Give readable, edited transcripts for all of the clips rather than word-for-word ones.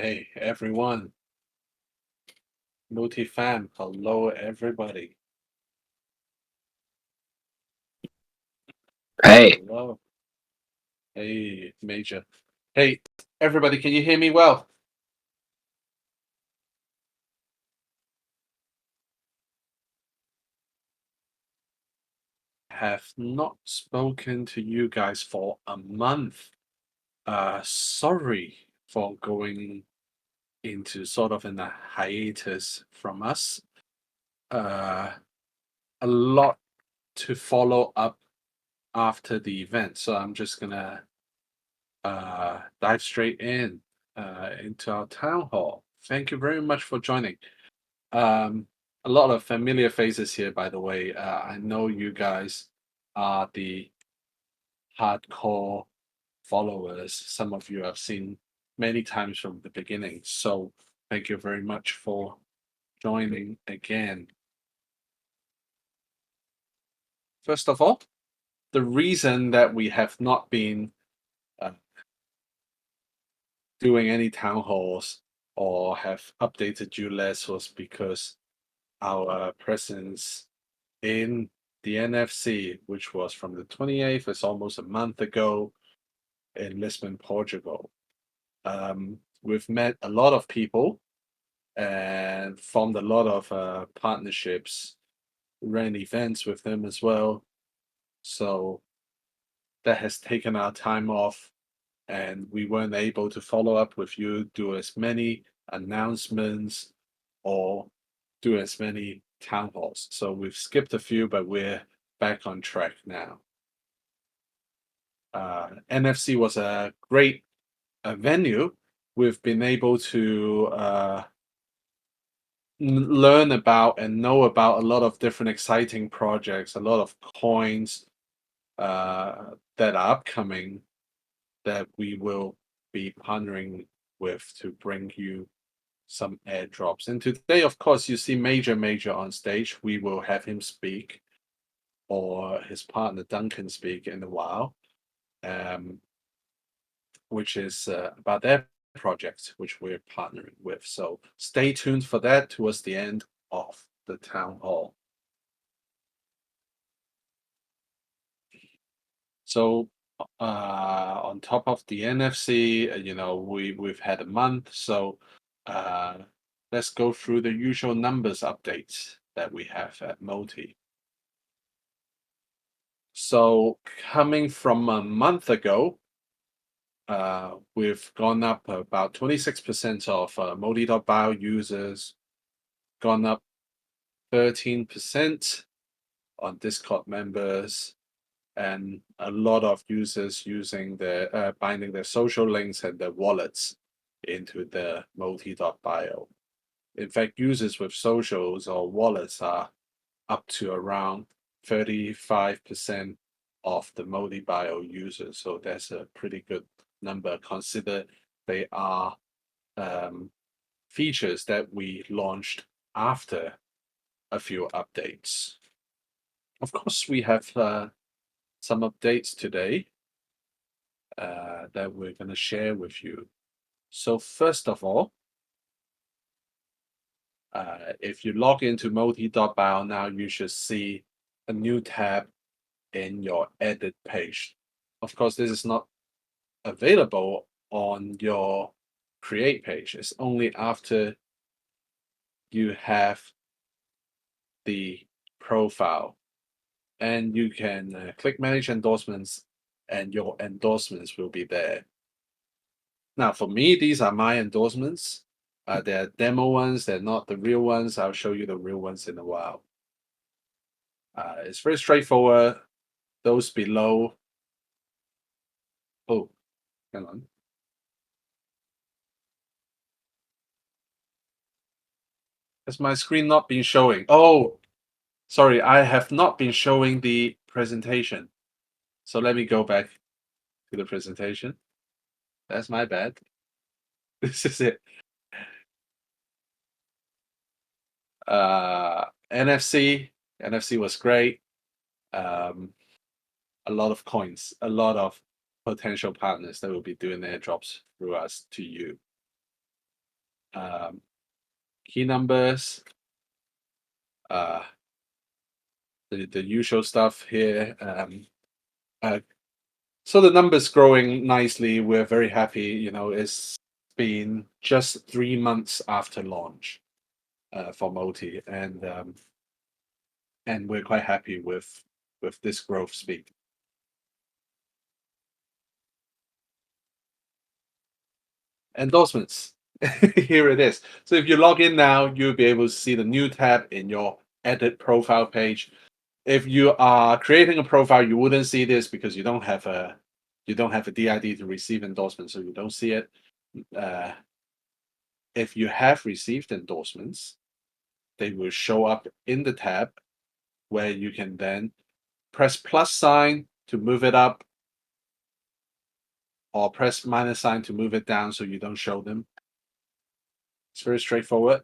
Hey everyone, Multi fam, hello everybody. Hey, Hello. Hey Major. Hey everybody, can you hear me well? Have not spoken to you guys for a month. Sorry for going into sort of in a hiatus from us. Uh, a lot to follow up after the event, so I'm just gonna dive straight in into our town hall. Thank you very much for joining. Um, a lot of familiar faces here, by the way. I know you guys are the hardcore followers. Some of you have seen many times from the beginning. So thank you very much for joining again. First of all, the reason that we have not been uh, doing any town halls or have updated you less was because our presence in the NFC, which was from the 28th, it's almost a month ago in Lisbon, Portugal. We've met a lot of people and formed a lot of partnerships, ran events with them as well. So that has taken our time off, and we weren't able to follow up with you, do as many announcements, or do as many town halls. So we've skipped a few, but we're back on track now. NFC was a great venue. We've been able to learn about and know about a lot of different exciting projects, a lot of coins that are upcoming that we will be partnering with to bring you some airdrops. And today, of course, you see Major on stage. We will have him speak, or his partner Duncan speak in a while, um, which is about their project, which we're partnering with. So stay tuned for that towards the end of the town hall. So on top of the NFC, we've had a month, so uh, let's go through the usual numbers updates that we have at Multi. So coming from a month ago, we've gone up about 26% of MOTI.BIO users, gone up 13% on Discord members, and a lot of users using their binding their social links and their wallets into the MOTI.BIO. In fact, users with socials or wallets are up to around 35% of the MOTI.BIO users. So that's a pretty good number. Consider they are features that we launched after a few updates. Of course, we have some updates today that we're going to share with you. So first of all, if you log into MOTI.BIO now, you should see a new tab in your edit page. Of course, this is not available on your create page. It's only after you have the profile, and you can click manage endorsements and your endorsements will be there. Now, for me, these are my endorsements. They're demo ones, they're not the real ones. I'll show you the real ones in a while. It's very straightforward. Those below. Oh, hang on. Has my screen not been showing? Oh, sorry, I have not been showing the presentation. So let me go back to the presentation. That's my bad. This is it. NFC. NFC was great. Um, a lot of coins, a lot of potential partners that will be doing airdrops through us to you. key numbers, uh, the usual stuff here. Uh, so the numbers growing nicely. We're very happy. It's been just 3 months after launch for MOTI, and we're quite happy with this growth speed. Endorsements. Here it is. So if you log in now, you'll be able to see the new tab in your edit profile page. If you are creating a profile, you wouldn't see this because you don't have a DID to receive endorsements, so you don't see it. Uh, if you have received endorsements, they will show up in the tab where you can then press plus sign to move it up or press minus sign to move it down so you don't show them. It's very straightforward.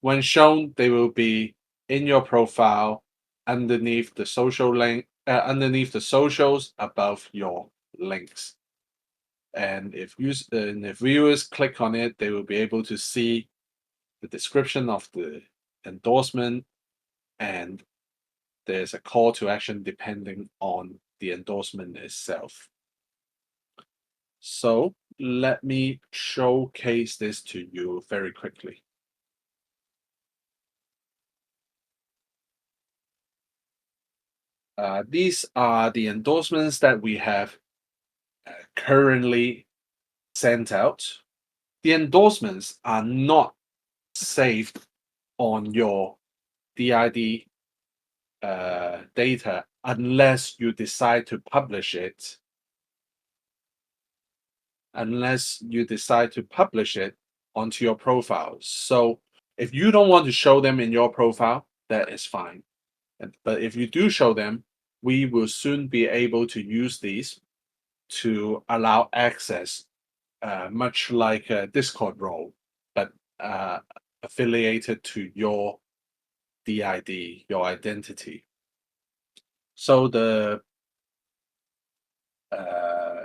When shown, they will be in your profile underneath the social link, underneath the socials above your links. And if viewers click on it, they will be able to see the description of the endorsement, and there's a call to action depending on the endorsement itself. So let me showcase this to you very quickly. These are the endorsements that we have currently sent out. The endorsements are not saved on your DID data unless you decide to publish it. Unless you decide to publish it onto your profile. So if you don't want to show them in your profile, that is fine. But if you do show them, we will soon be able to use these to allow access, much like a Discord role, but uh, affiliated to your DID, your identity. So the uh,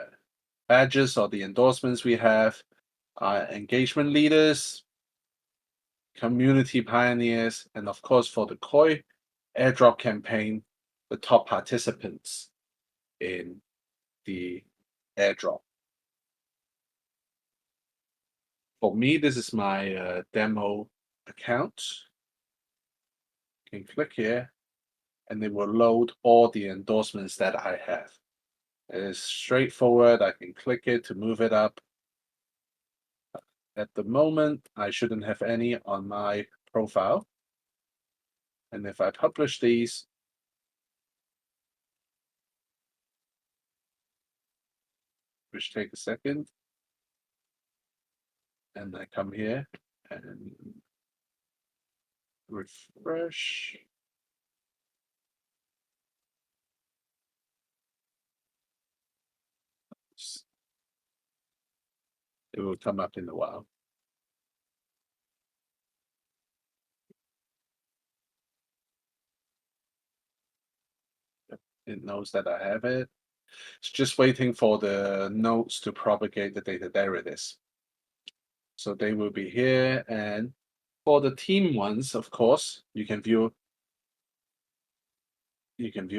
badges or the endorsements we have are engagement leaders, community pioneers, and of course for the Koii airdrop campaign, the top participants in the airdrop. For me, this is my demo account. You can click here and it will load all the endorsements that I have. It is straightforward. I can click it to move it up. At the moment, I shouldn't have any on my profile. And if I publish these, which take a second, and I come here and refresh. It will come up in a while. It knows that I have it. It's just waiting for the nodes to propagate the data. There it is. So they will be here. And for the team ones, of course, you can view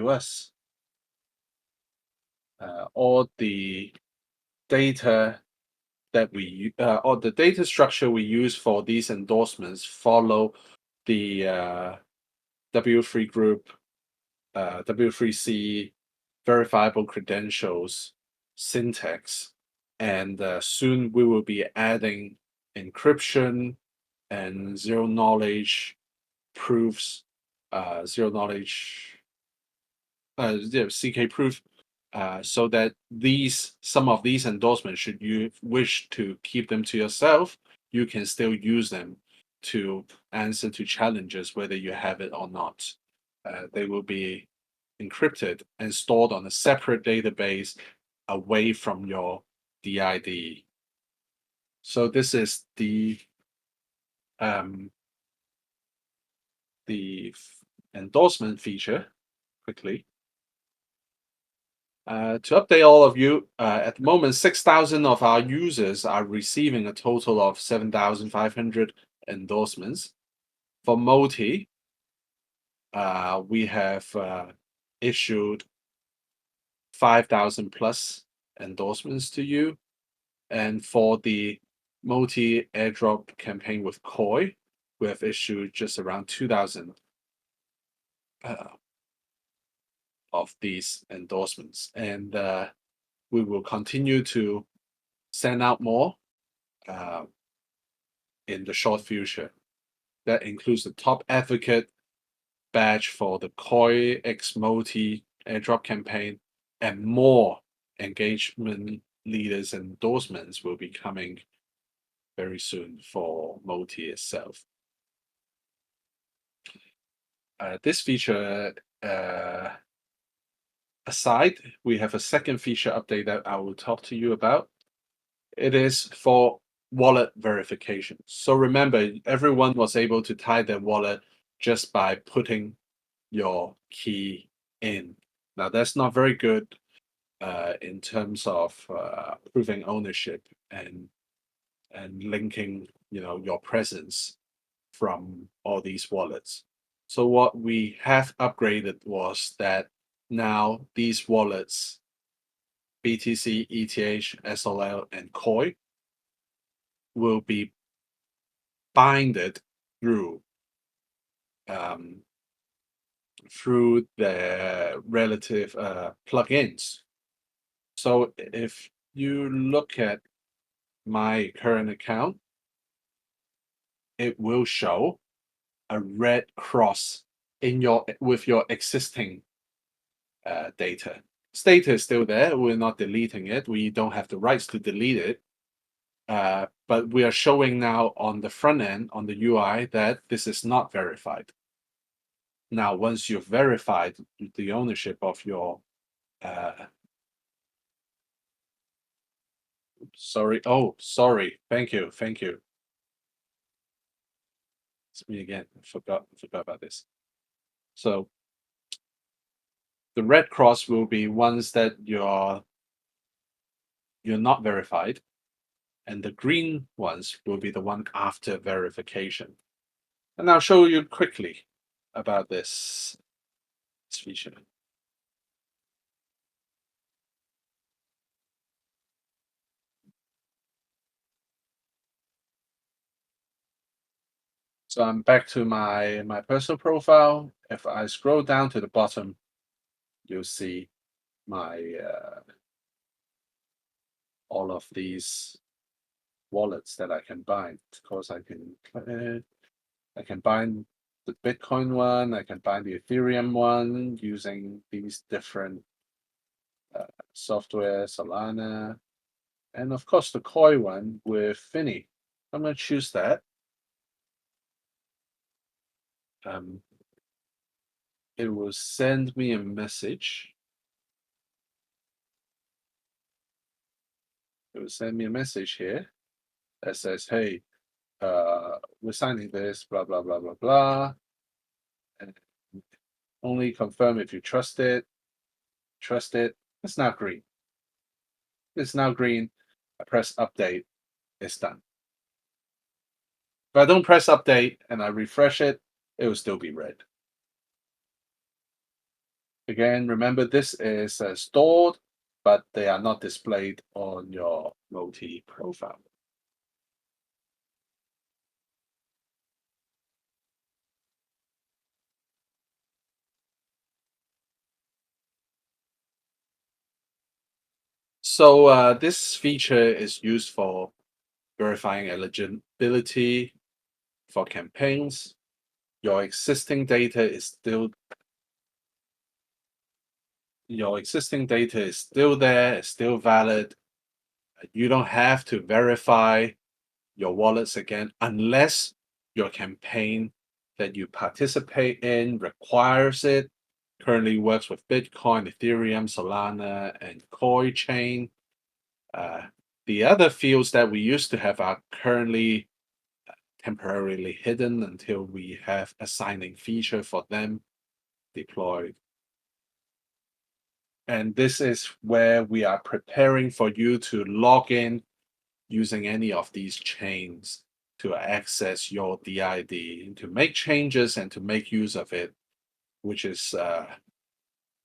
us. All the data or the data structure we use for these endorsements follow the W3 group, W3C verifiable credentials syntax. And soon we will be adding encryption and zero knowledge proofs, zero knowledge, yeah, CK proof, so that some of these endorsements, should you wish to keep them to yourself, you can still use them to answer to challenges whether you have it or not. They will be encrypted and stored on a separate database away from your DID. So this is um, the endorsement feature quickly. To update all of you, at the moment, 6,000 of our users are receiving a total of 7,500 endorsements. For MOTI, we have issued 5,000 plus endorsements to you. And for the MOTI airdrop campaign with Koii, we have issued just around 2,000 uh, of these endorsements. And we will continue to send out more uh, in the short future. That includes the top advocate badge for the Koii X MOTI airdrop campaign, and more engagement leaders endorsements will be coming very soon for MOTI itself. This feature aside, we have a second feature update that I will talk to you about. It is for wallet verification. So remember, everyone was able to tie their wallet just by putting your key in. Now that's not very good in terms of proving ownership and linking, your presence from all these wallets. So what we have upgraded was that now these wallets, BTC, ETH, SLL, and Koii, will be binded through um, through the relative plugins. So if you look at my current account, it will show a red cross in your with your existing data. Data is still there. We're not deleting it. We don't have the rights to delete it. But we are showing now on the front end, on the UI, that this is not verified. Now, once you've verified the ownership of your, sorry, thank you, It's me again. I forgot about this. So the red cross will be ones that you're not verified, and the green ones will be the one after verification. And I'll show you quickly about this feature. So I'm back to my personal profile. If I scroll down to the bottom, you'll see my all of these wallets that I can bind. Of course, I can bind the Bitcoin one. I can bind the Ethereum one using these different software, Solana, and of course the Koii one with Finny. I'm going to choose that. Um, it will send me a message. It will send me a message here that says, "Hey, we're signing this, blah blah blah blah blah, and only confirm if you trust it. Trust it." It's now green. It's now green. I press update. It's done. If I don't press update and I refresh it, it will still be red. Again, remember this is stored, but they are not displayed on your MOTI profile. So this feature is used for verifying eligibility for campaigns. Your existing data is still there, it's still valid. You don't have to verify your wallets again unless your campaign that you participate in requires it. Currently works with Bitcoin, Ethereum, Solana, and Koii chain. Uh, the other fields that we used to have are currently temporarily hidden until we have a signing feature for them deployed. And this is where we are preparing for you to log in using any of these chains to access your DID, to make changes and to make use of it, which is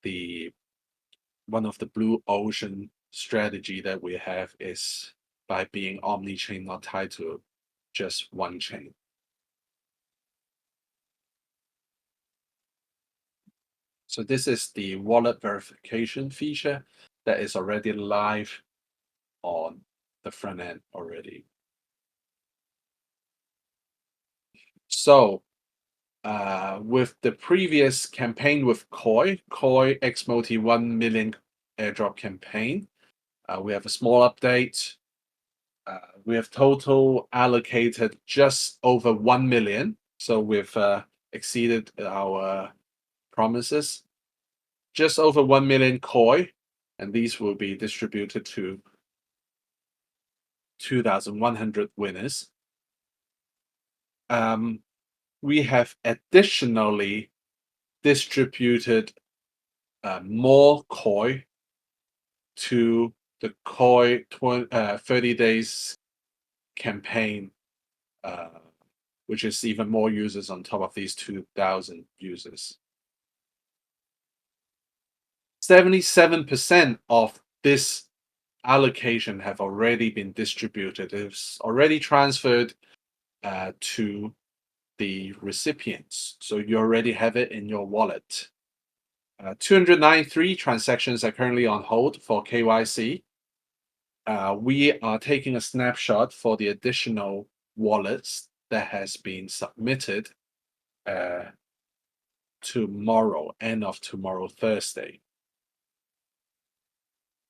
the one of the blue ocean strategy that we have is by being omni-chain, not tied to just one chain. So this is the wallet verification feature that is already live on the front end already. So with the previous campaign with Koii X MOTI 1 million airdrop campaign, we have a small update. We have total allocated just over 1 million. So we've exceeded our promises. Just over 1 million Koii, and these will be distributed to 2,100 winners. We have additionally distributed more Koii to the Koii 30 days campaign, which is even more users on top of these 2,000 users. 77% of this allocation have already been distributed. It's already transferred to the recipients. So you already have it in your wallet. 293 transactions are currently on hold for KYC. We are taking a snapshot for the additional wallets that has been submitted tomorrow, end of tomorrow, Thursday.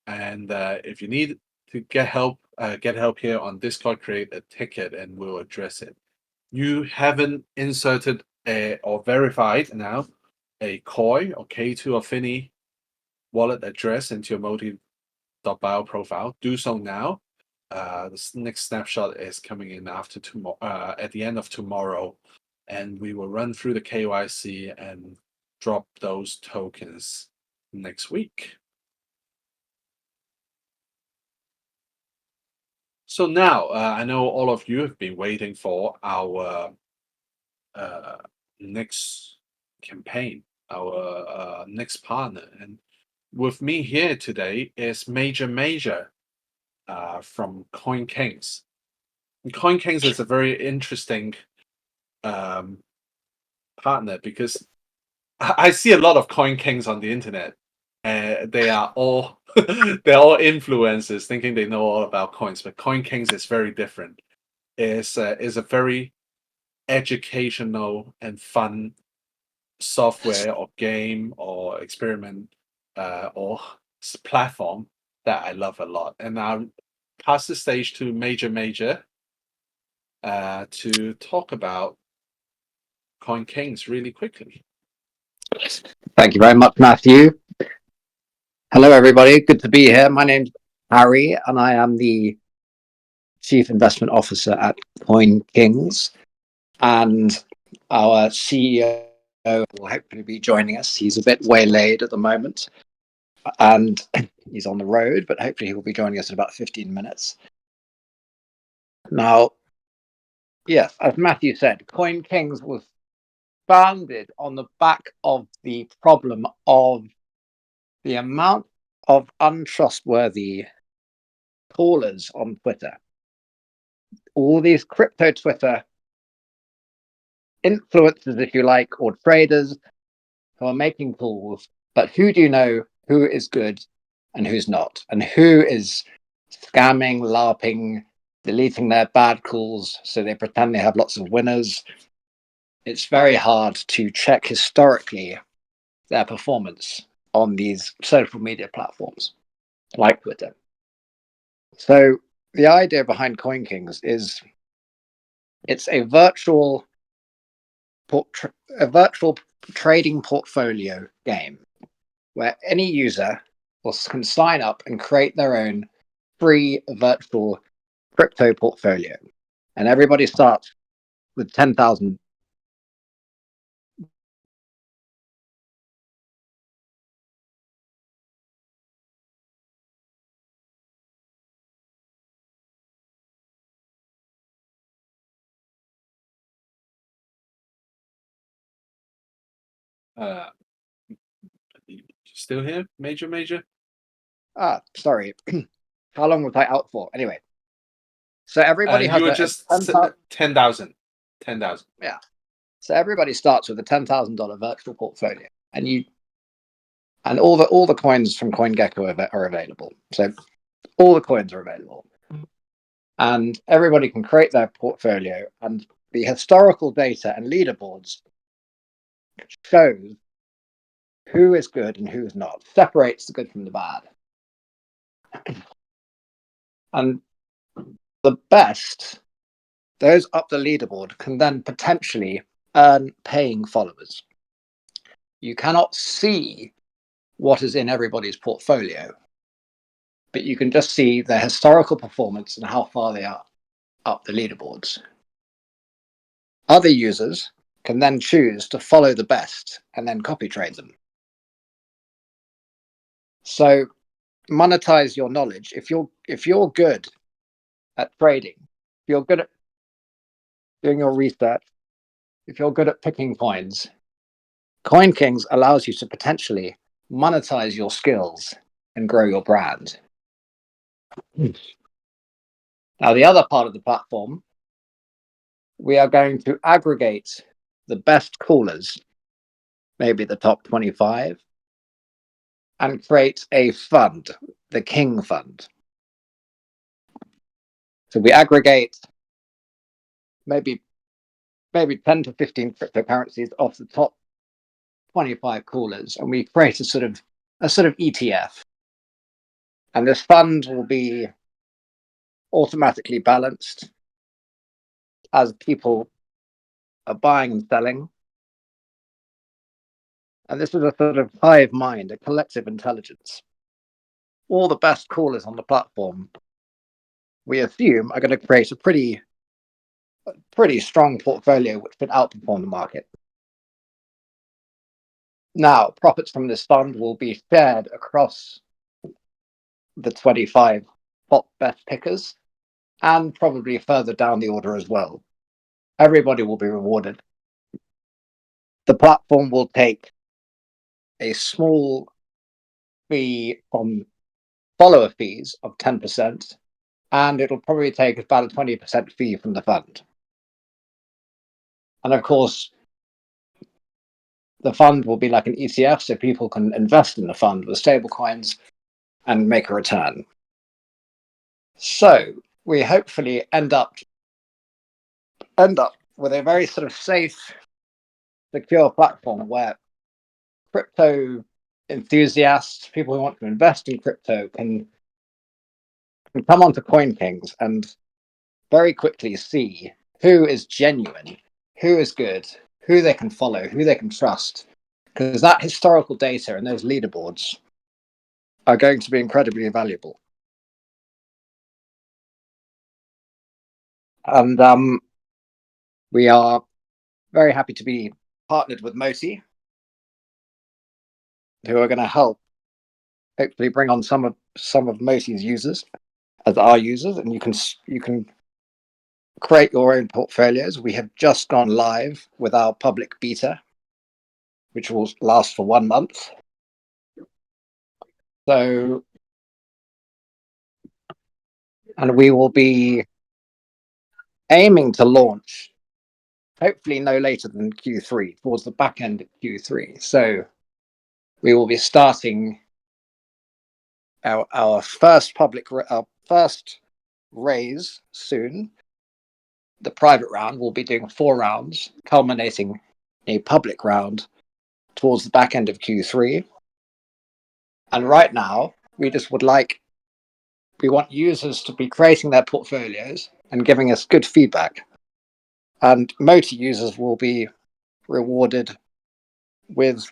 And if you need to get help here on Discord, create a ticket and we'll address it. You haven't inserted or verified now a Koii or K2 or Finny wallet address into your MOTI.BIO profile, do so now. The next snapshot is coming in after tomorrow, at the end of tomorrow, and we will run through the KYC and drop those tokens next week. So now I know all of you have been waiting for our next campaign, our next partner, and with me here today is Major from Coin Kings. And Coin Kings is a very interesting partner because I see a lot of Coin Kings on the internet. They are all they're all influencers thinking they know all about coins, but Coin Kings is very different. Is a very educational and fun software or game or experiment or platform that I love a lot. And I'll pass the stage to Major to talk about Coin Kings really quickly. Thank you very much, Matthew. Hello, everybody. Good to be here. My name's Harry, and I am the Chief Investment Officer at Coin Kings. And our CEO will hopefully be joining us. He's a bit waylaid at the moment, and he's on the road, but hopefully he will be joining us in about 15 minutes. Now, yes, as Matthew said, Coin Kings was founded on the back of the problem of the amount of untrustworthy callers on Twitter. All these crypto Twitter influencers, if you like, or traders who are making calls, but who do you know who is good and who's not? And who is scamming, LARPing, deleting their bad calls so they pretend they have lots of winners? It's very hard to check historically their performance on these social media platforms like Twitter. So the idea behind Coin Kings is it's a virtual trading portfolio game where any user can sign up and create their own free virtual crypto portfolio. And everybody starts with 10,000. Still here, Major? Sorry. How long was I out for? Anyway, so everybody You has were a just 10,000. 10,000. 10,000. Yeah. So everybody starts with a $10,000 virtual portfolio, and all the coins from CoinGecko are available. So all the coins are available, and everybody can create their portfolio. And the historical data and leaderboards shows who is good and who is not, separates the good from the bad. And the best, those up the leaderboard, can then potentially earn paying followers. You cannot see what is in everybody's portfolio, but you can just see their historical performance and how far they are up the leaderboards. Other users can then choose to follow the best and then copy trade them. So monetize your knowledge. If you're good at trading, if you're good at doing your research, if you're good at picking coins, CoinKings allows you to potentially monetize your skills and grow your brand. Now, the other part of the platform, we are going to aggregate the best callers, maybe the top 25, and create a fund, the King Fund. So we aggregate maybe 10 to 15 cryptocurrencies off the top 25 callers, and we create a sort of ETF. And this fund will be automatically balanced as people are buying and selling. And this is a sort of hive mind, a collective intelligence. All the best callers on the platform, we assume, are going to create a pretty strong portfolio which could outperform the market. Now, profits from this fund will be shared across the 25 top best pickers and probably further down the order as well. Everybody will be rewarded. The platform will take a small fee from follower fees of 10%, and it'll probably take about a 20% fee from the fund. And of course, the fund will be like an ETF, so people can invest in the fund with stable coins and make a return. So we hopefully end up with a very sort of safe, secure platform where crypto enthusiasts, people who want to invest in crypto, can come onto CoinKings and very quickly see who is genuine, who is good, who they can follow, who they can trust. Because that historical data and those leaderboards are going to be incredibly valuable. And we are very happy to be partnered with MOTI, who are going to help hopefully bring on some of MOTI's users as our users, and you can create your own portfolios. We have just gone live with our public beta, which will last for 1 month. So, and we will be aiming to launch hopefully no later than Q3, towards the back end of Q3. So we will be starting our first raise soon. The private round will be doing 4 rounds, culminating a public round towards the back end of Q3. And right now, we want users to be creating their portfolios and giving us good feedback. And MOTI users will be rewarded with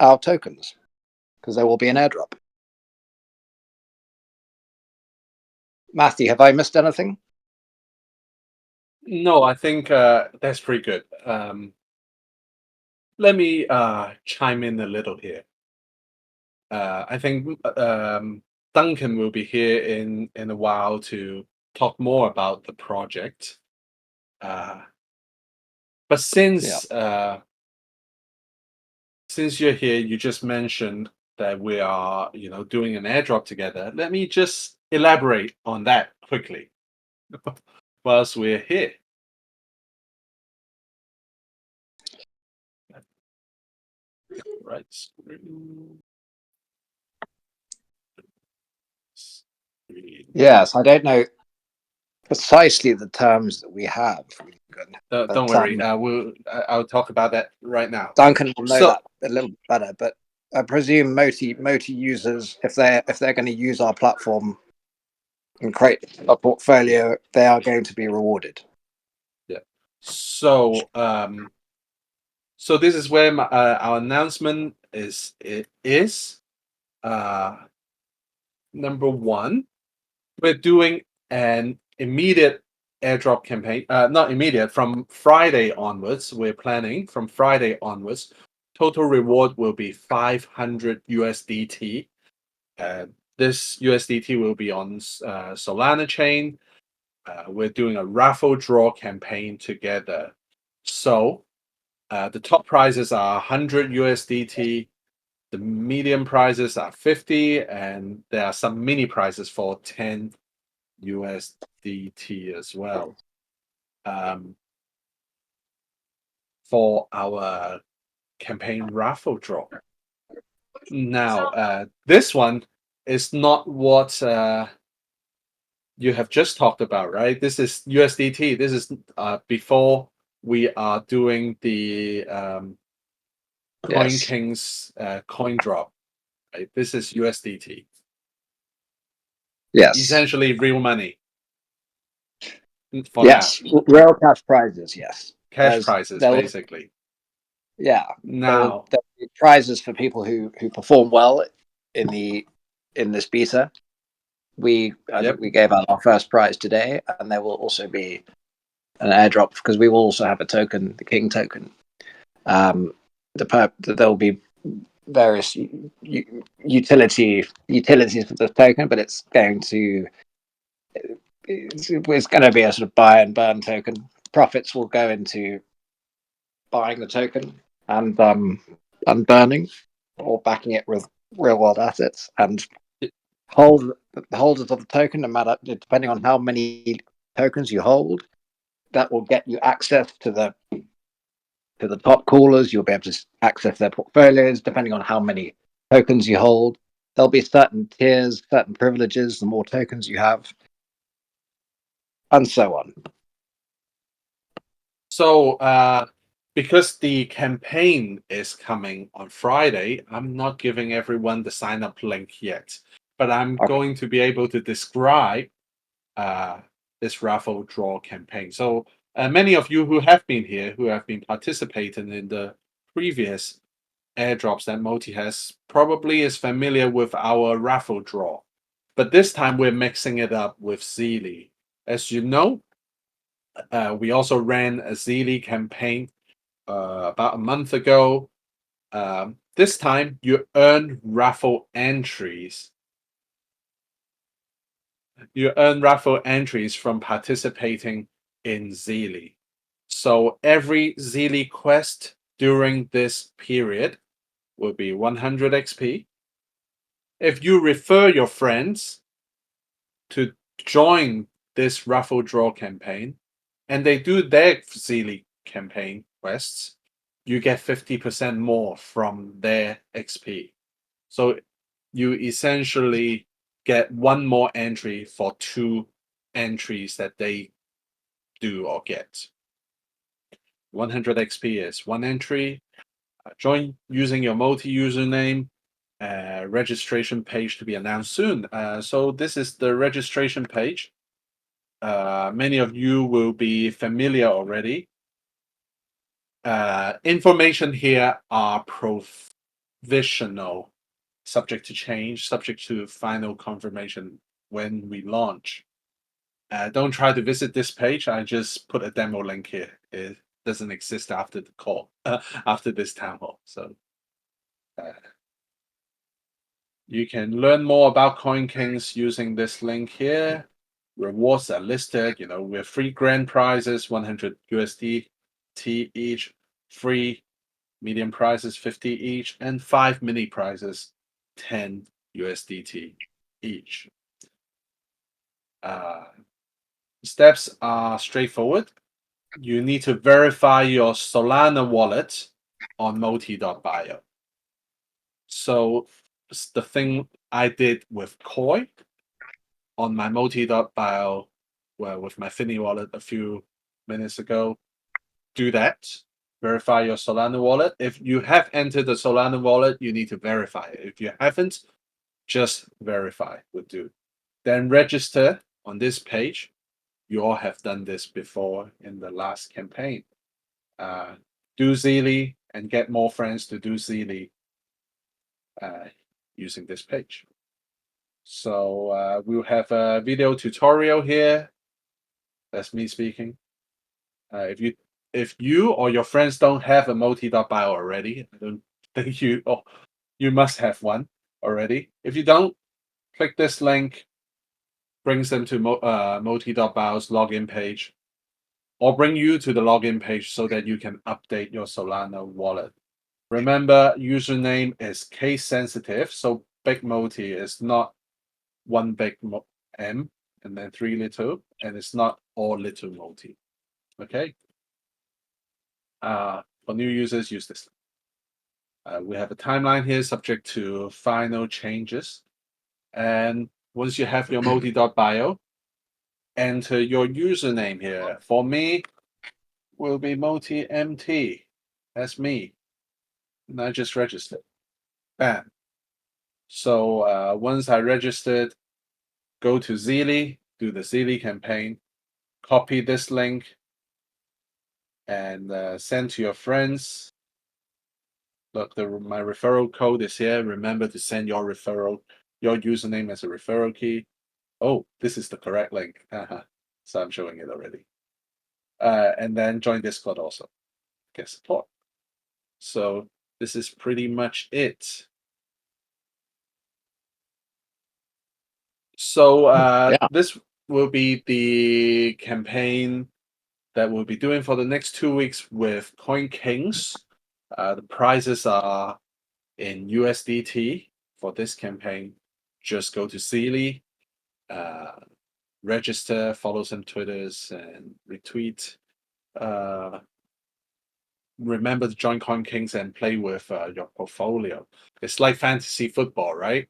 our tokens because there will be an airdrop. Matthew, have I missed anything? No, I think that's pretty good. Let me chime in a little here. I think Duncan will be here in a while to talk more about the project. But since since you're here, you just mentioned that we are, doing an airdrop together. Let me just elaborate on that quickly whilst we're here. Right. Yes, I don't know precisely the terms that we have. Don't worry. I'll talk about that right now. Duncan will know So- that a little bit better, but I presume MOTI users, if they're going to use our platform and create a portfolio, they are going to be rewarded. Yeah. So so this is where our announcement is. It is number one. We're doing an immediate airdrop campaign. Not immediate. From Friday onwards, we're planning from Friday onwards. Total reward will be 500 USDT. This USDT will be on Solana chain. We're doing a raffle draw campaign together. So the top prizes are 100 USDT. The medium prizes are 50, and there are some mini prizes for 10 USDT as well. For our campaign raffle draw. Now, this one is not what you have just talked about, right? This is USDT. This is before we are doing the Coin Yes. Kings coin drop. Right? This is USDT. Yes. Essentially real money. For yes. now. Real cash prizes. Yes. Cash prizes, basically. Yeah. Now, there'll be prizes for people who perform well in this beta. I think we gave out our first prize today, and there will also be an airdrop because we will also have a token, the King token. There will be various utilities for the token, but it's going to be a sort of buy and burn token. Profits will go into buying the token and burning or backing it with real world assets, and the holders of the token, no matter depending on how many tokens you hold, that will get you access to the top callers. You'll be able to access their portfolios depending on how many tokens you hold. There'll be certain tiers, certain privileges, the more tokens you have, and so on. So because the campaign is coming on Friday, I'm not giving everyone the sign up link yet, but I'm going to be able to describe this raffle draw campaign. So many of you who have been here, who have been participating in the previous airdrops that MOTI has, probably is familiar with our raffle draw. But this time we're mixing it up with Zeely. As you know, we also ran a Zeely campaign about a month ago. This time you earn raffle entries. You earn raffle entries from participating in Zeely. So every Zeely quest during this period will be 100 XP. If you refer your friends to join this raffle draw campaign and they do their Zeely campaign quests, you get 50% more from their XP. So you essentially get one more entry for 2 entries that they do or get. 100 XP is 1 entry. Join using your MOTI username. Registration page to be announced soon. So this is the registration page. Many of you will be familiar already. Information here are provisional, subject to change, subject to final confirmation when we launch. Don't try to visit this page. I just put a demo link here. It doesn't exist after the call, after this town hall. So you can learn more about Coin Kings using this link here. Rewards are listed, with free grand prizes, 100 USDT each, free medium prizes 50 each, and 5 mini prizes 10 USDT each. Steps are straightforward. You need to verify your Solana wallet on MOTI.BIO. So the thing I did with Koii on my MOTI.BIO, well, with my Finny wallet a few minutes ago, do that. Verify your Solana wallet. If you have entered the Solana wallet, you need to verify it. If you haven't, just verify would do. Then register on this page. You all have done this before in the last campaign. Do Zeely and get more friends to do Zeely using this page. So we'll have a video tutorial here. That's me speaking. If you or your friends don't have a MOTI.BIO already, I don't think you must have one already. If you don't, click this link, brings them to MOTI.BIO's login page, or bring you to the login page so that you can update your Solana wallet. Remember, username is case sensitive, so big MOTI is not one big M and then 3 little, and it's not all little MOTI. Okay. For new users, use this. We have a timeline here subject to final changes. And once you have your MOTI.BIO, enter your username here. For me, will be MOTI.MT. That's me. And I just registered. Bam. So once I registered, go to Zeely, do the Zeely campaign, copy this link, and send to your friends. Look, my referral code is here. Remember to send your username as a referral key. Oh, this is the correct link. So I'm showing it already. And then join Discord also. Get support. So this is pretty much it. So this will be the campaign that we'll be doing for the next 2 weeks with Coin Kings. The prizes are in USDT for this campaign. Just go to Zeely, register, follow some Twitters, and retweet. Remember to join Coin Kings and play with your portfolio. It's like fantasy football, right?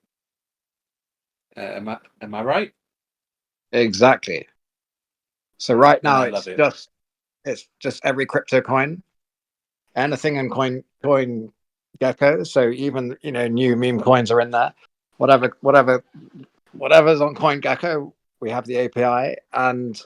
Am I right? Exactly. So right And now I love it's just every crypto coin, anything in coin gecko. So even new meme coins are in there. Whatever's on CoinGecko, we have the API, and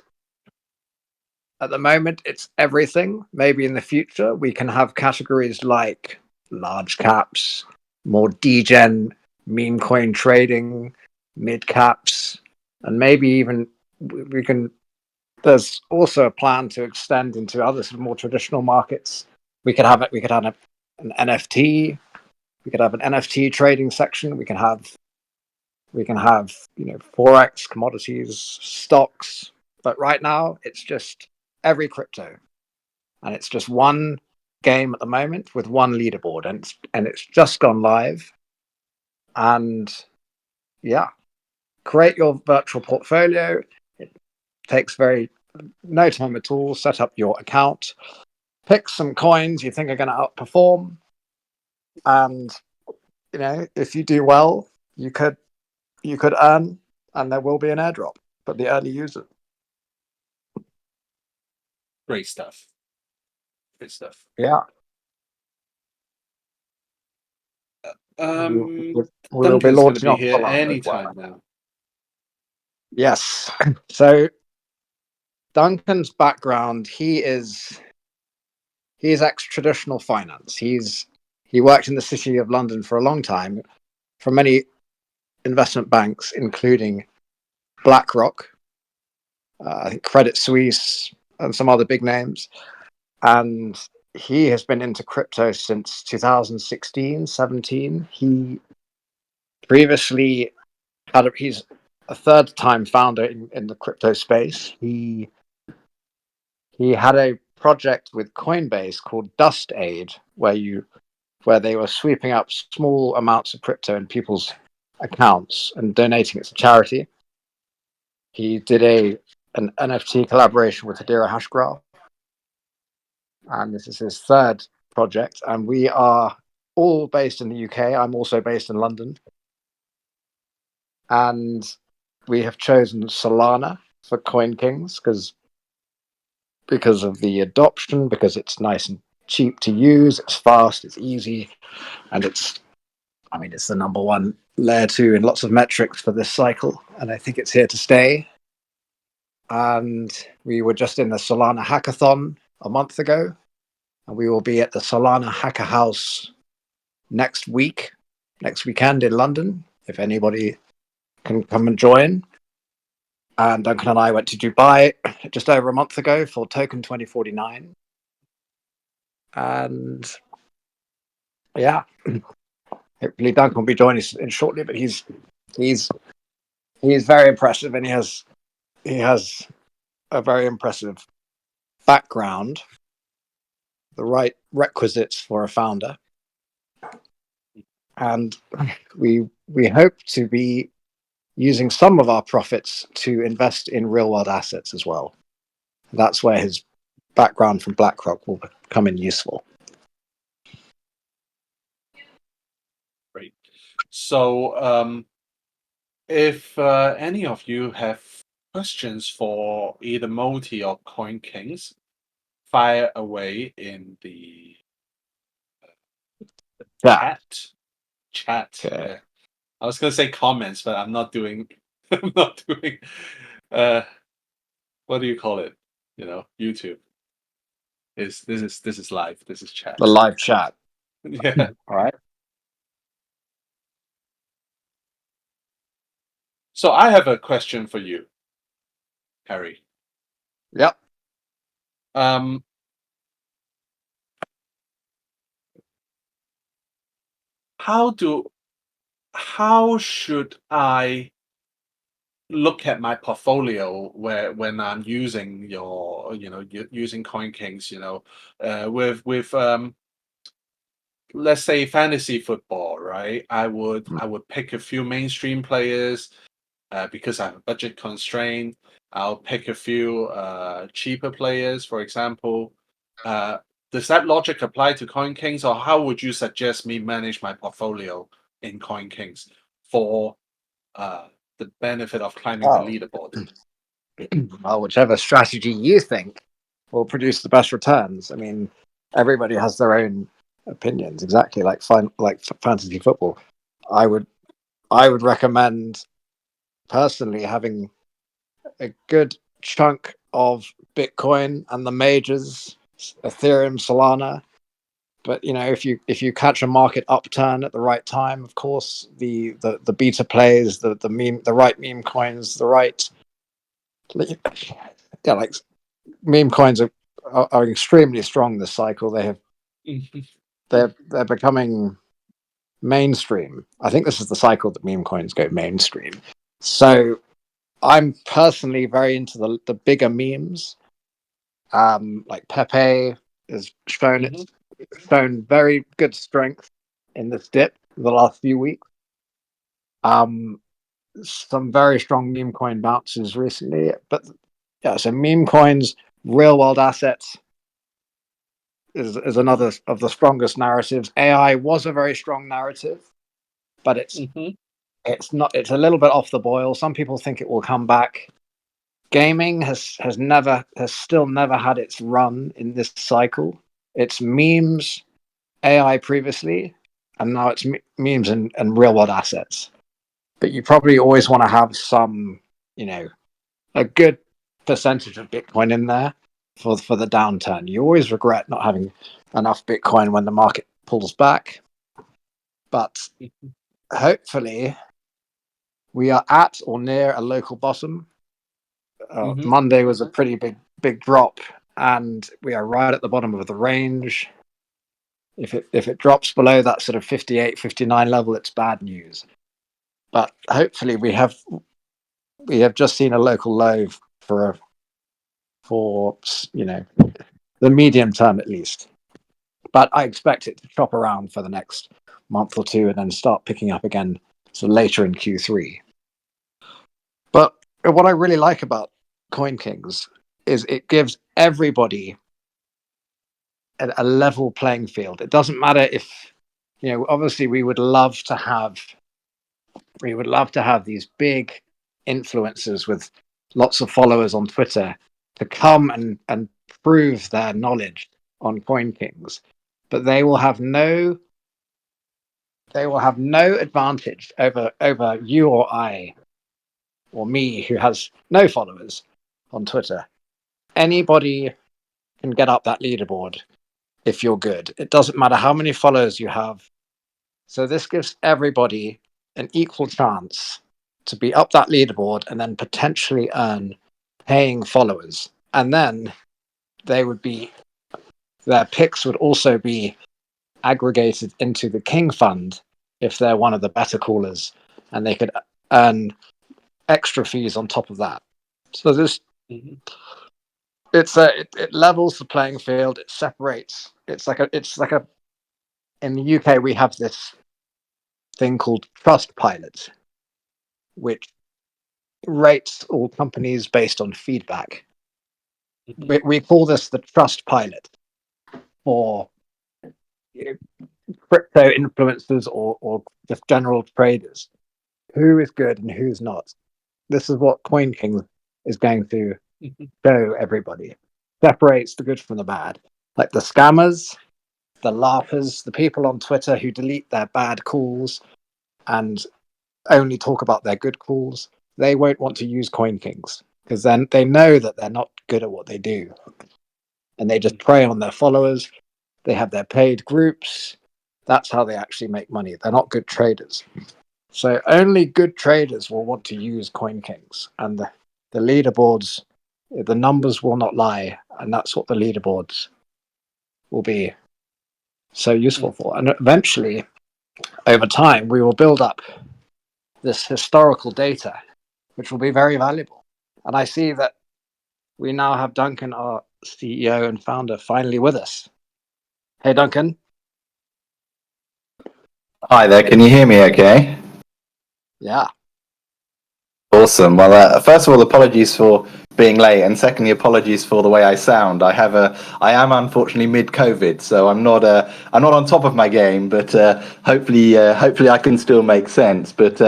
at the moment it's everything. Maybe in the future we can have categories like large caps, more degen meme coin trading, mid caps, and maybe even we can. There's also a plan to extend into other sort of more traditional markets. We could have it. We could have an NFT. We could have an NFT trading section. We can have forex, commodities, stocks. But right now it's just every crypto, and it's just one game at the moment with one leaderboard, and it's just gone live. And yeah, create your virtual portfolio. It takes no time at all. Set up your account, pick some coins you think are going to outperform, and if you do well, you could earn, and there will be an airdrop for the early user. Great stuff. Great stuff. Yeah. We'll be Duncan's going to launching be on here Solana as well. anytime now. Yes. So Duncan's background, he is ex-traditional finance. He worked in the City of London for a long time for many investment banks, including BlackRock, I think Credit Suisse, and some other big names. And he has been into crypto since 2016, 17. He previously he's a third time founder in the crypto space. He had a project with Coinbase called Dust Aid, where they were sweeping up small amounts of crypto in people's accounts and donating it to charity. He did an NFT collaboration with Hedera Hashgraph, and this is his third project. And we are all based in the UK. I'm also based in London, and we have chosen Solana for Coin Kings because of the adoption, because it's nice and cheap to use, it's fast, it's easy, and it's the number one layer 2 in lots of metrics for this cycle, and I think it's here to stay. And we were just in the Solana hackathon a month ago, and we will be at the Solana Hacker House next weekend in London, if anybody can come and join. And Duncan and I went to Dubai just over a month ago for Token 2049. And yeah, hopefully Duncan will be joining us in shortly, but he's very impressive, and he has a very impressive background, the right requisites for a founder. And we hope to be using some of our profits to invest in real world assets as well. That's where his background from BlackRock will come in useful. Great. So if any of you have questions for either MOTI or Coin Kings, fire away in the chat. Okay. Yeah. I was gonna say comments, but I'm not doing what do you call it? YouTube. This is live. This is chat. The live chat. Yeah. All right. So I have a question for you, Harry. Yep. Um, how should I look at my portfolio when I'm using using Coin Kings, with let's say fantasy football, right? I would pick a few mainstream players because I have a budget constraint. I'll pick a few cheaper players, for example. Uh, does that logic apply to Coin Kings, or how would you suggest me manage my portfolio in Coin Kings for the benefit of climbing the Oh. leaderboard? Well, whichever strategy you think will produce the best returns. I mean, everybody has their own opinions, exactly like fantasy football. I would recommend personally having a good chunk of Bitcoin and the majors, Ethereum, Solana. But if you catch a market upturn at the right time, of course, the beta plays, the right meme coins, the right like meme coins are extremely strong this cycle. They're becoming mainstream. I think this is the cycle that meme coins go mainstream. So I'm personally very into the bigger memes. Like Pepe has shown very good strength in this dip the last few weeks. Some very strong meme coin bounces recently, but yeah, so meme coins, real world assets is another of the strongest narratives. AI was a very strong narrative, but it's not. It's a little bit off the boil. Some people think it will come back. Gaming has still never had its run in this cycle. It's memes, AI previously, and now it's memes and real world assets. But you probably always want to have some, a good percentage of Bitcoin in there for the downturn. You always regret not having enough Bitcoin when the market pulls back. But hopefully we are at or near a local bottom. Monday was a pretty big drop, and we are right at the bottom of the range. If it drops below that sort of 58, 59 level, it's bad news. But hopefully we have just seen a local low for the medium term at least. But I expect it to chop around for the next month or two and then start picking up again so later in Q3. But what I really like about CoinKings is it gives everybody a level playing field. It doesn't matter if, obviously we would love to have these big influencers with lots of followers on Twitter to come and prove their knowledge on CoinKings, but they will have no advantage over you or I or me who has no followers on Twitter. Anybody can get up that leaderboard if you're good. It doesn't matter how many followers you have. So this gives everybody an equal chance to be up that leaderboard and then potentially earn paying followers. And then their picks would also be aggregated into the King Fund if they're one of the better callers, and they could earn extra fees on top of that. So this it levels the playing field. It separates. It's like a in the UK we have this thing called Trustpilot, which rates all companies based on feedback. We call this the Trustpilot for crypto influencers or just general traders. Who is good and who's not? This is what CoinKing is going to show everybody. Separates the good from the bad. Like the scammers, the laughers, the people on Twitter who delete their bad calls and only talk about their good calls, they won't want to use CoinKings because then they know that they're not good at what they do. And they just prey on their followers. They have their paid groups. That's how they actually make money. They're not good traders. So only good traders will want to use CoinKings, and the leaderboards, the numbers will not lie, and that's what the leaderboards will be so useful for. And eventually, over time, we will build up this historical data, which will be very valuable. And I see that we now have Duncan, our CEO and founder, finally with us. Hey, Duncan. Hi there, can you hear me okay? Yeah. Awesome. Well, first of all, apologies for being late, and secondly, apologies for the way I sound. I am unfortunately mid-COVID, so I'm not on top of my game, but hopefully I can still make sense. But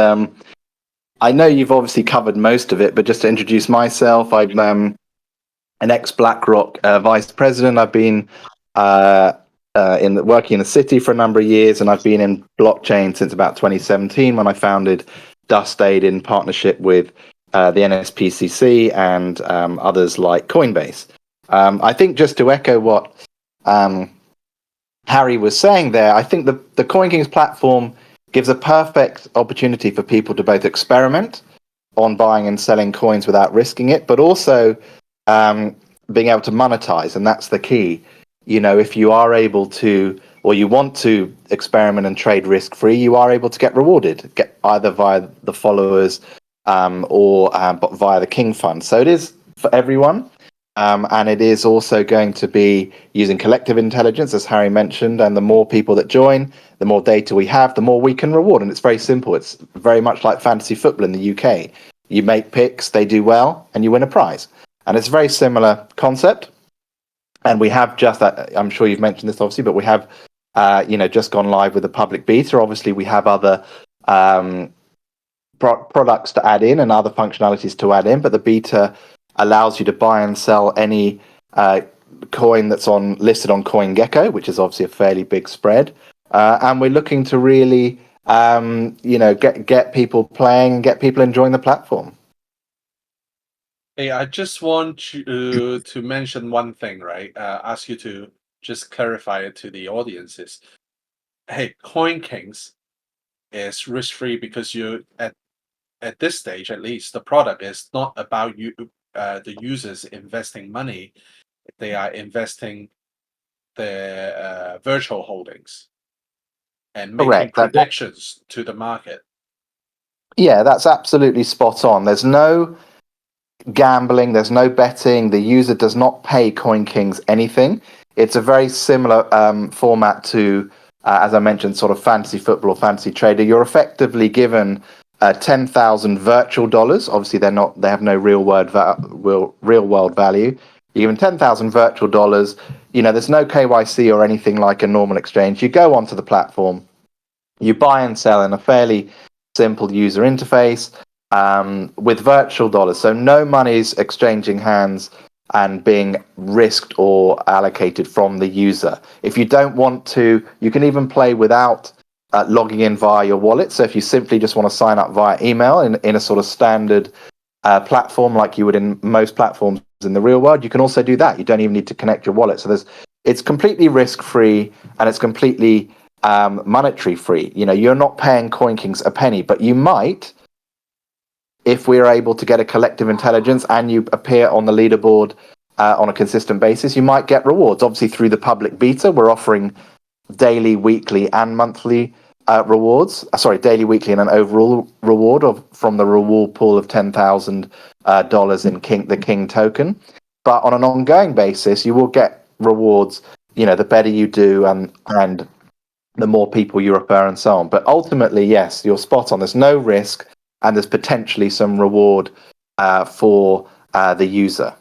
I know you've obviously covered most of it, but just to introduce myself, I'm an ex-BlackRock vice president. I've been working in the city for a number of years, and I've been in blockchain since about 2017 when I founded Dustade in partnership with the NSPCC and others like Coinbase. I think just to echo what Harry was saying there, I think the CoinKings platform gives a perfect opportunity for people to both experiment on buying and selling coins without risking it, but also being able to monetize, and that's the key. If you are able to, or you want to experiment and trade risk free, you are able to get rewarded, get either via the followers or via the King Fund. So it is for everyone, and it is also going to be using collective intelligence, as Harry mentioned. And the more people that join, the more data we have, the more we can reward. And it's very simple. It's very much like fantasy football in the UK. You make picks, they do well, and you win a prize. And it's a very similar concept. And we have just that. I'm sure you've mentioned this, obviously, but we have, just gone live with the public beta. Obviously, we have other products to add in and other functionalities to add in, but the beta allows you to buy and sell any coin that's listed on CoinGecko, which is obviously a fairly big spread. And we're looking to really, get people playing, get people enjoying the platform. Hey, I just want you to mention one thing, right? Ask you to just clarify it to the audiences. Hey, CoinKings is risk-free because you at this stage, at least, the product is not about you, the users investing money. They are investing their virtual holdings and making Correct. predictions to the market. Yeah, that's absolutely spot on. There's no gambling, there's no betting. The user does not pay CoinKings anything. It's a very similar format to, as I mentioned, sort of fantasy football or fantasy trader. You're effectively given 10,000 virtual dollars. Obviously, they have no real world value. You're given 10,000 virtual dollars. There's no KYC or anything like a normal exchange. You go onto the platform, you buy and sell in a fairly simple user interface with virtual dollars. So no money's exchanging hands and being risked or allocated from the user. If you don't want to, you can even play without logging in via your wallet. So if you simply just want to sign up via email in a sort of standard platform like you would in most platforms in the real world, you can also do that. You don't even need to connect your wallet. So it's completely risk-free and it's completely monetary free. You're not paying CoinKings a penny, but you might, if we're able to get a collective intelligence and you appear on the leaderboard on a consistent basis, you might get rewards. Obviously, through the public beta, we're offering daily, weekly, and monthly rewards. Daily, weekly, and an overall reward from the reward pool of $10,000 in the King token. But on an ongoing basis, you will get rewards. The better you do, and the more people you refer and so on. But ultimately, yes, you're spot on. There's no risk, and there's potentially some reward for the user.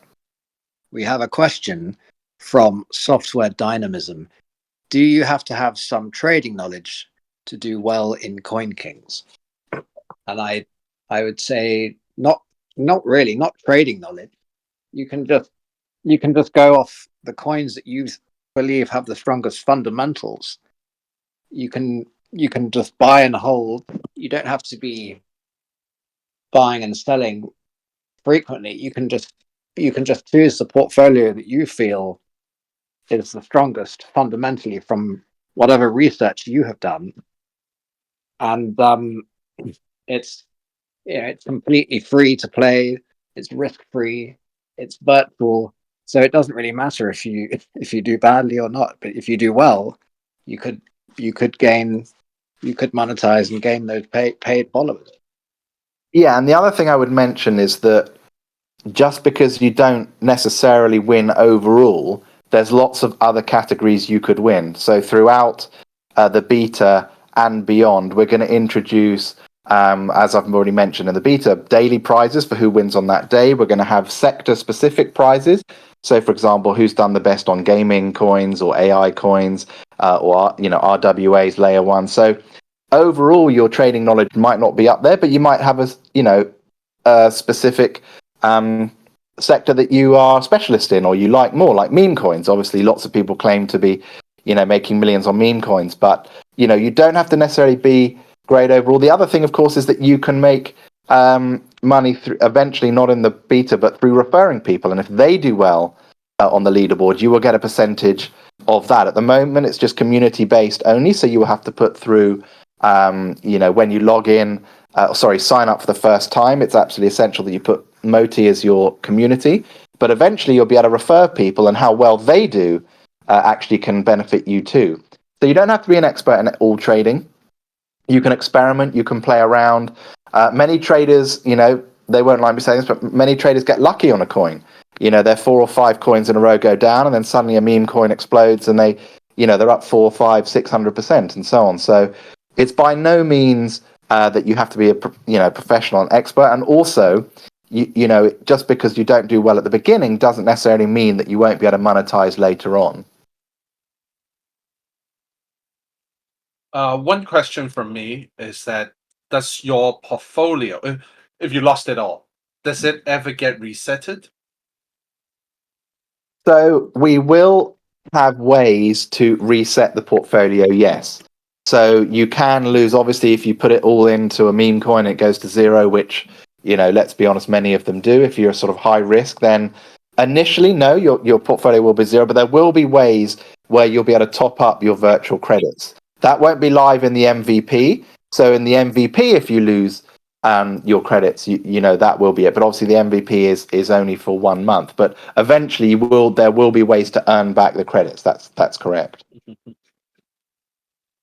We have a question from Software Dynamism. Do you have to have some trading knowledge to do well in CoinKings? And I would say not really, not trading knowledge. You can just go off the coins that you believe have the strongest fundamentals. You can just buy and hold. You don't have to be buying and selling frequently. You can just choose the portfolio that you feel is the strongest fundamentally from whatever research you have done, and it's it's completely free to play. It's risk free. It's virtual, so it doesn't really matter if you do badly or not. But if you do well, you could monetize and gain those paid followers. Yeah, and the other thing I would mention is that just because you don't necessarily win overall, there's lots of other categories you could win. So throughout the beta and beyond, we're going to introduce, as I've already mentioned in the beta, daily prizes for who wins on that day. We're going to have sector-specific prizes. So, for example, who's done the best on gaming coins or AI coins or RWA's layer one. So overall, your trading knowledge might not be up there, but you might have a specific sector that you are a specialist in or you like more, like meme coins. Obviously, lots of people claim to be, making millions on meme coins, but you don't have to necessarily be great overall. The other thing, of course, is that you can make money through, eventually, not in the beta, but through referring people. And if they do well on the leaderboard, you will get a percentage of that. At the moment, it's just community based only, so you will have to put through, when you log in. Sign up for the first time. It's absolutely essential that you put MOTI as your community, but eventually you'll be able to refer people, and how well they do actually can benefit you too. So you don't have to be an expert in all trading. You can experiment, you can play around. Many traders, they won't like me saying this, but many traders get lucky on a coin. Their 4 or 5 coins in a row go down, and then suddenly a meme coin explodes, and they're up 4, 5, 600%, and so on. So it's by no means that you have to be a professional and expert, and also just because you don't do well at the beginning doesn't necessarily mean that you won't be able to monetize later on. One question from me is that does your portfolio, if you lost it all, does it ever get resetted? So we will have ways to reset the portfolio, yes. So you can lose, obviously, if you put it all into a meme coin, it goes to zero, which, let's be honest, many of them do. If you're sort of high risk, then initially, no, your portfolio will be zero, but there will be ways where you'll be able to top up your virtual credits. That won't be live in the MVP. So in the MVP, if you lose your credits, that will be it. But obviously the MVP is only for 1 month. But eventually there will be ways to earn back the credits. That's correct.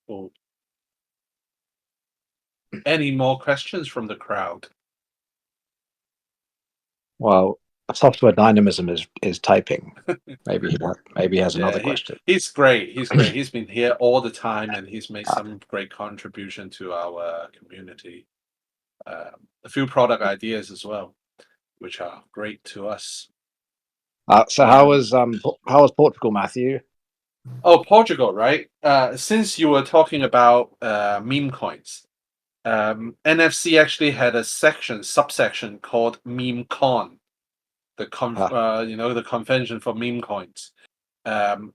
Cool. Any more questions from the crowd? Well, software dynamism is typing. Maybe he has another Yeah, question. he's great. He's great. He's been here all the time, and he's made some great contribution to our community. A few product ideas as well, which are great to us. So how was Portugal, Matthew? Oh, Portugal, right? Since you were talking about meme coins, NFC actually had a subsection called Meme Con, the the convention for meme coins. Um,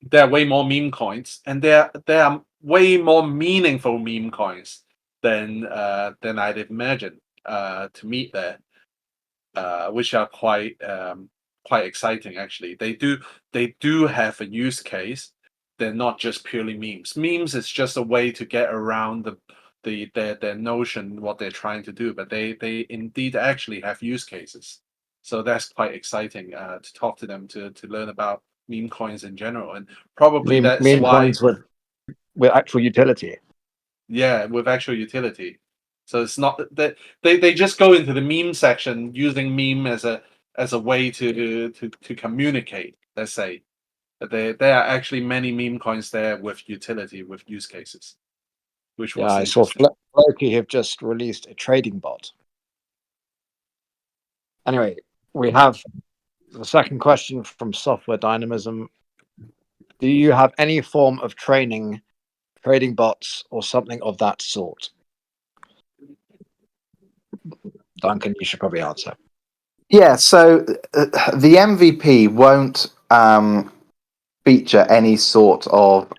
there are way more meme coins, and there are way more meaningful meme coins than I'd imagined to meet there, which are quite exciting actually. They do have a use case. They're not just purely memes. Memes is just a way to get around their notion what they're trying to do, but they indeed actually have use cases. So that's quite exciting to talk to them to learn about meme coins in general, and probably that's Meme why, coins with actual utility. yeah, with actual utility. So it's not that they just go into the meme section using meme as a way to communicate. Let's say that there are actually many meme coins there with utility, with use cases, which Yeah, was I saw interesting. Floki have just released a trading bot. Anyway, we have the second question from Software Dynamism. Do you have any form of trading bots or something of that sort? Duncan, you should probably answer. Yeah, so the MVP won't feature any sort of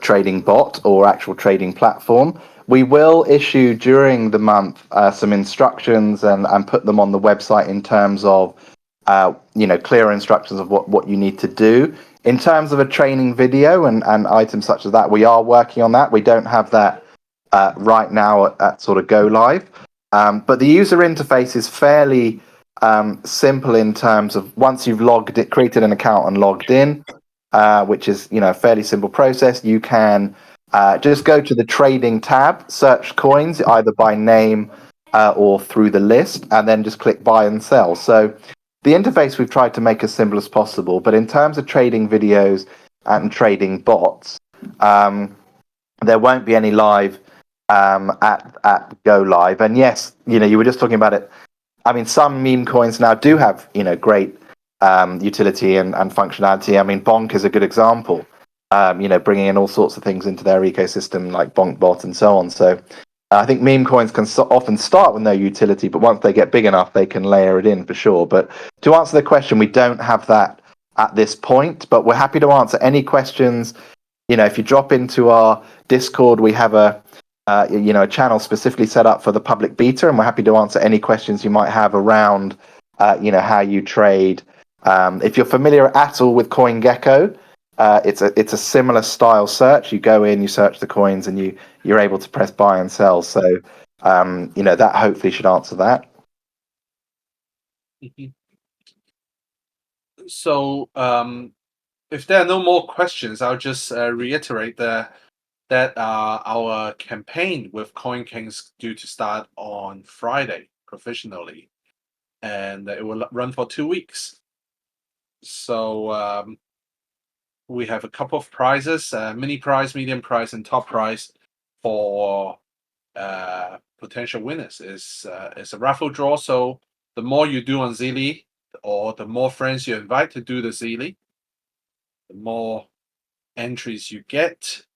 trading bot or actual trading platform. We will issue during the month some instructions and put them on the website in terms of clear instructions of what you need to do. In terms of a training video and items such as that, we are working on that. We don't have that right now at sort of go live. But the user interface is fairly simple in terms of once you've created an account and logged in, which is a fairly simple process. You can just go to the trading tab, search coins either by name or through the list, and then just click buy and sell. So the interface we've tried to make as simple as possible, but in terms of trading videos and trading bots, there won't be any live at go live. And yes, you were just talking about it. I mean, some meme coins now do have great utility and functionality. I mean, Bonk is a good example. Bringing in all sorts of things into their ecosystem like BonkBot and so on. So I think meme coins can often start with no utility, but once they get big enough, they can layer it in for sure. But to answer the question, we don't have that at this point, but we're happy to answer any questions. If you drop into our Discord, we have a channel specifically set up for the public beta, and we're happy to answer any questions you might have around how you trade. If you're familiar at all with CoinGecko, it's a similar style search. You go in, you search the coins, and you're able to press buy and sell. So that hopefully should answer that. Mhm. So if there are no more questions, I'll just reiterate that our campaign with Coin Kings due to start on Friday provisionally, and it will run for 2 weeks. So we have a couple of prizes: mini prize, medium prize, and top prize for potential winners. Is a raffle draw. So the more you do on Zili, or the more friends you invite to do the Zili, the more entries you get,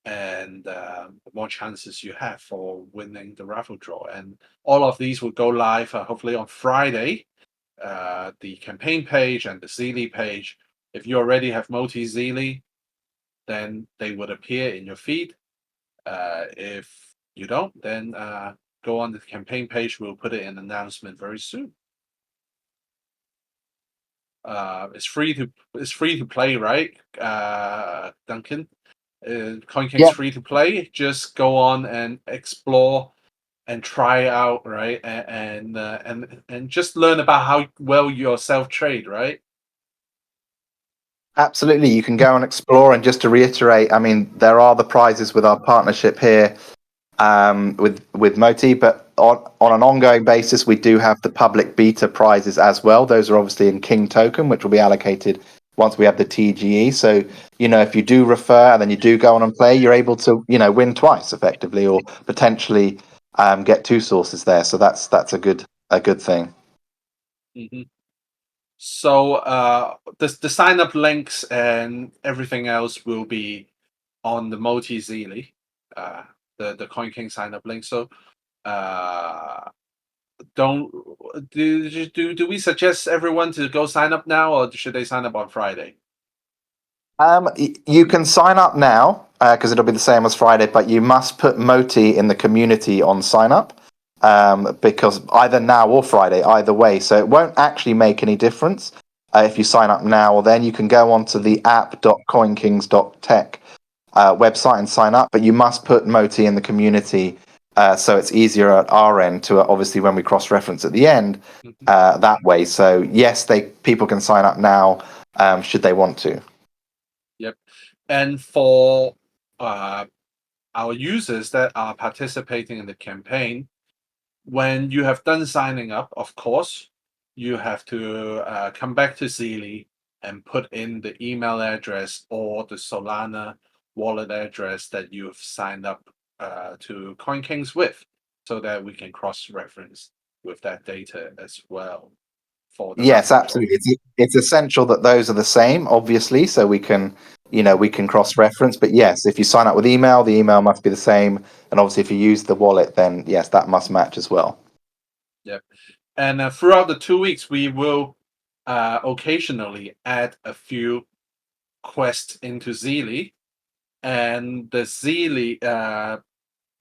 and the more chances you have for winning the raffle draw. And all of these will go live hopefully on Friday. The campaign page and the Zili page. If you already have Moti Zili, then they would appear in your feed. If you don't, then go on the campaign page. We'll put it in an announcement very soon. It's free to play, right, Duncan? CoinKing's free to play. Just go on and explore and try out, right? And just learn about how well yourself trade, right? Absolutely, you can go and explore. And just to reiterate, I mean, there are the prizes with our partnership here with Moti, but on an ongoing basis, we do have the public beta prizes as well. Those are obviously in King token, which will be allocated once we have the TGE. So, if you do refer and then you do go on and play, you're able to, win twice effectively, or potentially get two sources there. So that's a good thing. Mm-hmm. So the sign up links and everything else will be on the MOTI Zealy, the Coin King sign up link. So don't do we suggest everyone to go sign up now, or should they sign up on Friday? You can sign up now because it'll be the same as Friday, but you must put MOTI in the community on sign up because either now or Friday, either way. So it won't actually make any difference if you sign up now or then. You can go onto the app.coinkings.tech website and sign up, but you must put MOTI in the community so it's easier at our end to obviously when we cross reference at the end that way. So yes, people can sign up now should they want to. Yep. And for our users that are participating in the campaign, when you have done signing up, of course, you have to come back to Zealy and put in the email address or the Solana wallet address that you've signed up to CoinKings with, so that we can cross-reference with that data as well for the Yes, raffle draw. absolutely. It's essential that those are the same, obviously, so we can cross-reference. But yes, if you sign up with email, the email must be the same, and obviously, if you use the wallet, then yes, that must match as well. Yep. And throughout the 2 weeks, we will occasionally add a few quests into Zealy, and the Zealy,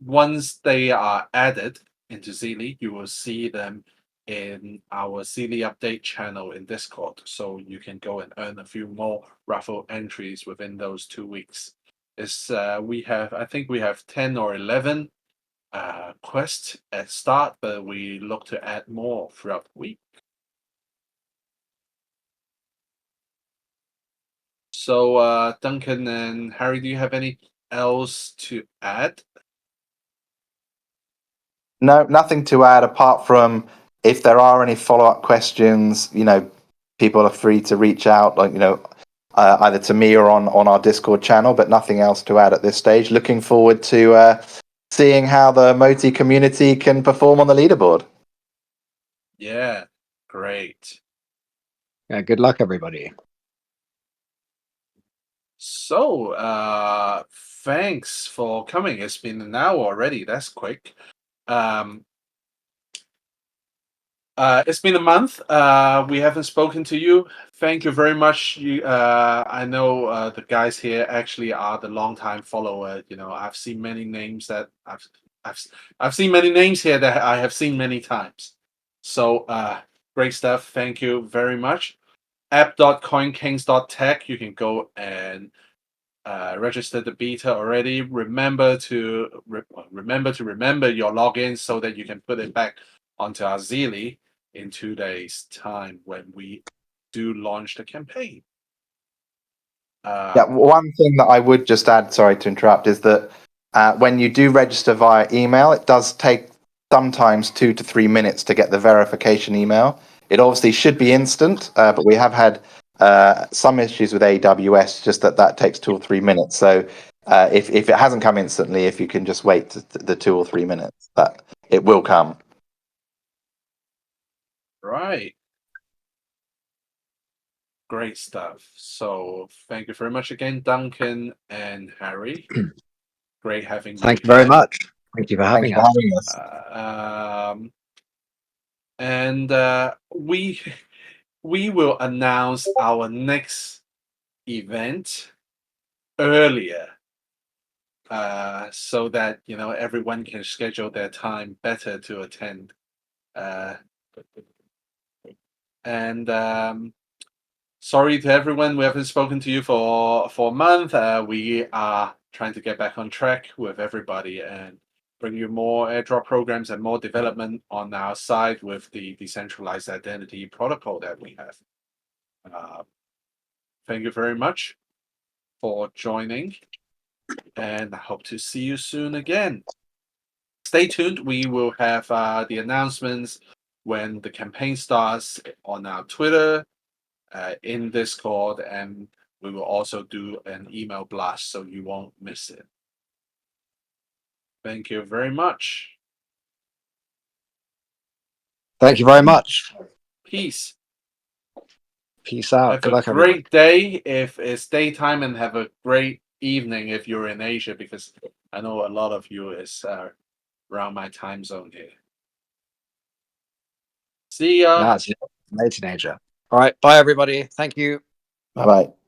once they are added into Zealy, you will see them in our Zealy update channel in Discord. So you can go and earn a few more raffle entries within those 2 weeks. I think we have 10 or 11 quests at start, but we look to add more throughout the week. So Duncan and Harry, do you have any else to add? No, nothing to add apart from if there are any follow-up questions, people are free to reach out, like, either to me or on our Discord channel, but nothing else to add at this stage. Looking forward to seeing how the MOTI community can perform on the leaderboard. Yeah, great. Yeah, good luck, everybody. So, thanks for coming. It's been an hour already. That's quick. It's been a month. We haven't spoken to you. Thank you very much. I know the guys here actually are the long-time follower. I've seen many names that I've seen many names here that I have seen many times. So, great stuff. Thank you very much. app.coinkings.tech. You can go and register the beta already. Remember to remember your login so that you can put it back onto our Zealy in 2 days' time when we do launch the campaign. Yeah, one thing that I would just add, sorry to interrupt, is that when you do register via email, it does take sometimes 2 to 3 minutes to get the verification email. It obviously should be instant, but we have had some issues with AWS, just that takes 2 or 3 minutes. So if it hasn't come instantly, if you can just wait the 2 or 3 minutes, that it will come. Right. Great stuff. So thank you very much again, Duncan and Harry. Great having you Thank you very again. much. Thank you for Thanks having for us. having us. And we will announce our next event earlier, so that everyone can schedule their time better to attend. And sorry to everyone, we haven't spoken to you for a month. We are trying to get back on track with everybody and bring you more airdrop programs and more development on our side with the decentralized identity protocol that we have. Thank you very much for joining, and I hope to see you soon again. stay tuned. We will have the announcements when the campaign starts on our Twitter, in Discord, and we will also do an email blast so you won't miss it. Thank you very much. Thank you very much. Peace. Peace out. Have Good a luck, everybody. great day if it's daytime, and have a great evening if you're in Asia, because I know a lot of you is around my time zone here. See ya. That's late in Asia. All right. Bye, everybody. Thank you. Bye bye.